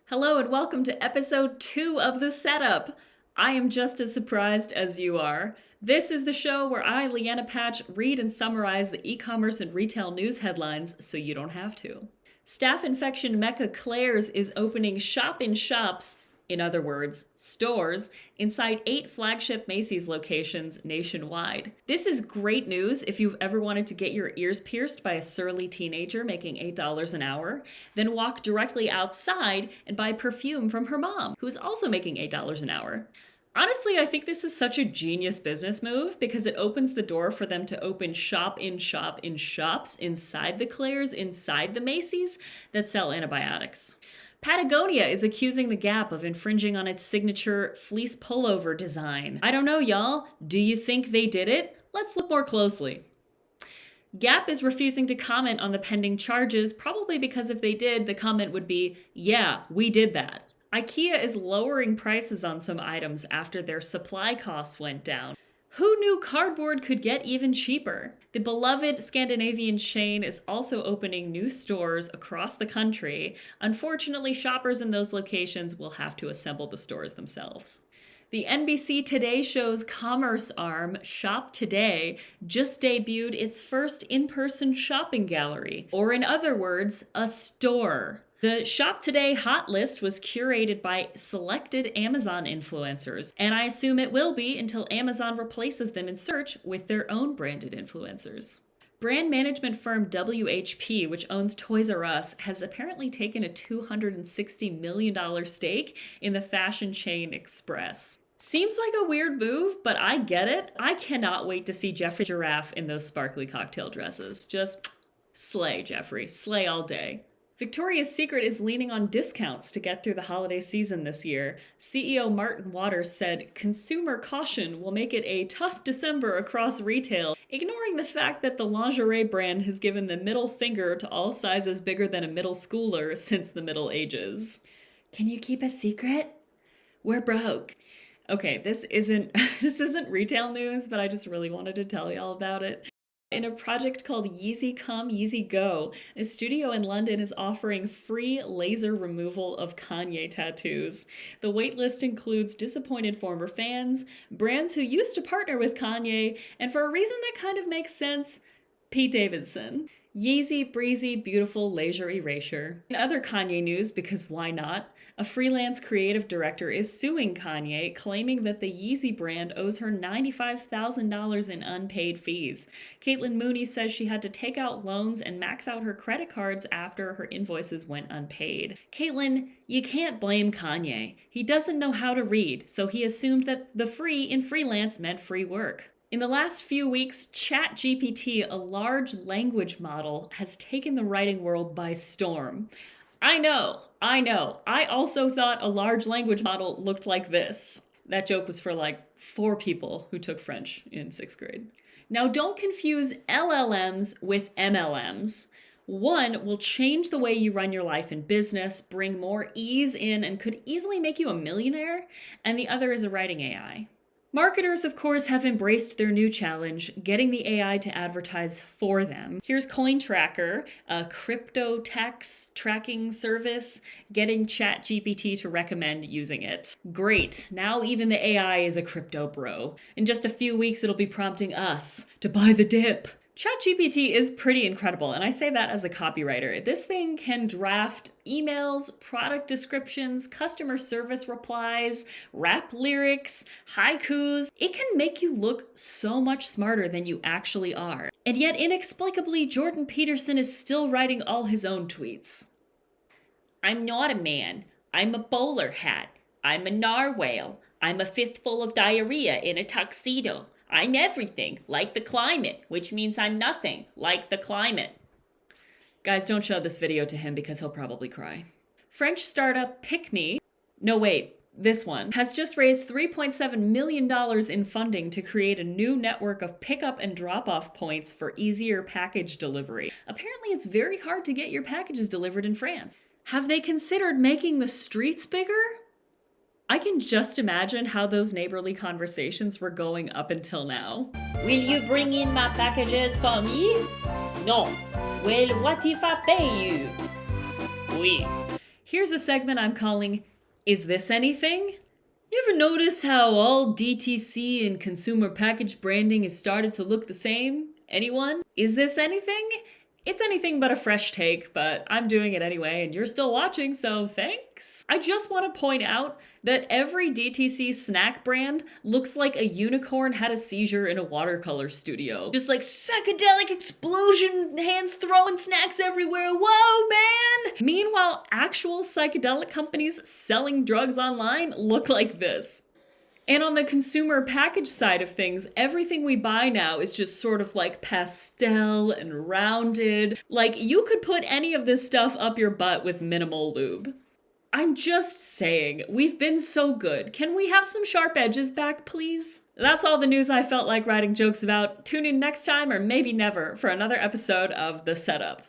Hello and welcome to episode 2 of The Setup. I am just as surprised as you are. This is the show where I, Lianna Patch, read and summarize the e-commerce and retail news headlines so you don't have to. Staph infection mecca Claire's is opening shop-in-shops, in other words, stores, inside 8 flagship Macy's locations nationwide. This is great news if you've ever wanted to get your ears pierced by a surly teenager making $8 an hour, then walk directly outside and buy perfume from her mom, who is also making $8 an hour. Honestly, I think this is such a genius business move because it opens the door for them to open shop-in-shops inside the Claire's, inside the Macy's that sell antibiotics. Patagonia is accusing the Gap of infringing on its signature fleece pullover design. I don't know, y'all. Do you think they did it? Let's look more closely. Gap is refusing to comment on the pending charges, probably because if they did, the comment would be, yeah, we did that. IKEA is lowering prices on some items after their supply costs went down. Who knew cardboard could get even cheaper? The beloved Scandinavian chain is also opening new stores across the country. Unfortunately, shoppers in those locations will have to assemble the stores themselves. The NBC Today show's commerce arm, Shop Today, just debuted its first in-person shopping gallery, or in other words, a store. The Shop Today hot list was curated by selected Amazon influencers, and I assume it will be until Amazon replaces them in search with their own branded influencers. Brand management firm WHP, which owns Toys R Us, has apparently taken a $260 million stake in the fashion chain Express. Seems like a weird move, but I get it. I cannot wait to see Jeffrey Giraffe in those sparkly cocktail dresses. Just slay, Jeffrey. Slay all day. Victoria's Secret is leaning on discounts to get through the holiday season this year. CEO Martin Waters said consumer caution will make it a tough December across retail, ignoring the fact that the lingerie brand has given the middle finger to all sizes bigger than a middle schooler since the Middle Ages. Can you keep a secret? We're broke. Okay, this isn't retail news, but I just really wanted to tell y'all about it. In a project called Yeezy Come, Yeezy Go, a studio in London is offering free laser removal of Kanye tattoos. The waitlist includes disappointed former fans, brands who used to partner with Kanye, and for a reason that kind of makes sense, Pete Davidson. Yeezy, breezy, beautiful laser erasure. In other Kanye news, because why not? A freelance creative director is suing Kanye, claiming that the Yeezy brand owes her $95,000 in unpaid fees. Caitlin Mooney says she had to take out loans and max out her credit cards after her invoices went unpaid. Caitlin, you can't blame Kanye. He doesn't know how to read, so he assumed that the free in freelance meant free work. In the last few weeks, ChatGPT, a large language model, has taken the writing world by storm. I know. I also thought a large language model looked like this. That joke was for like 4 people who took French in 6th grade. Now, don't confuse LLMs with MLMs. One will change the way you run your life in business, bring more ease in, and could easily make you a millionaire. And the other is a writing AI. Marketers, of course, have embraced their new challenge, getting the AI to advertise for them. Here's CoinTracker, a crypto tax tracking service, getting ChatGPT to recommend using it. Great, now even the AI is a crypto bro. In just a few weeks, it'll be prompting us to buy the dip. ChatGPT is pretty incredible, and I say that as a copywriter. This thing can draft emails, product descriptions, customer service replies, rap lyrics, haikus. It can make you look so much smarter than you actually are. And yet, inexplicably, Jordan Peterson is still writing all his own tweets. I'm not a man. I'm a bowler hat. I'm a narwhal. I'm a fistful of diarrhea in a tuxedo. I'm everything, like the climate, which means I'm nothing, like the climate. Guys, don't show this video to him because he'll probably cry. French startup this one, has just raised $3.7 million in funding to create a new network of pickup and drop-off points for easier package delivery. Apparently, it's very hard to get your packages delivered in France. Have they considered making the streets bigger? I can just imagine how those neighborly conversations were going up until now. Will you bring in my packages for me? No. Well, what if I pay you? Oui. Here's a segment I'm calling, Is This Anything? You ever notice how all DTC and consumer package branding has started to look the same? Anyone? Is this anything? It's anything but a fresh take, but I'm doing it anyway, and you're still watching, so thanks. I just want to point out that every DTC snack brand looks like a unicorn had a seizure in a watercolor studio. Just like psychedelic explosion, hands throwing snacks everywhere, whoa man! Meanwhile, actual psychedelic companies selling drugs online look like this. And on the consumer package side of things, everything we buy now is just sort of like pastel and rounded. Like, you could put any of this stuff up your butt with minimal lube. I'm just saying, we've been so good. Can we have some sharp edges back, please? That's all the news I felt like writing jokes about. Tune in next time, or maybe never, for another episode of The Setup.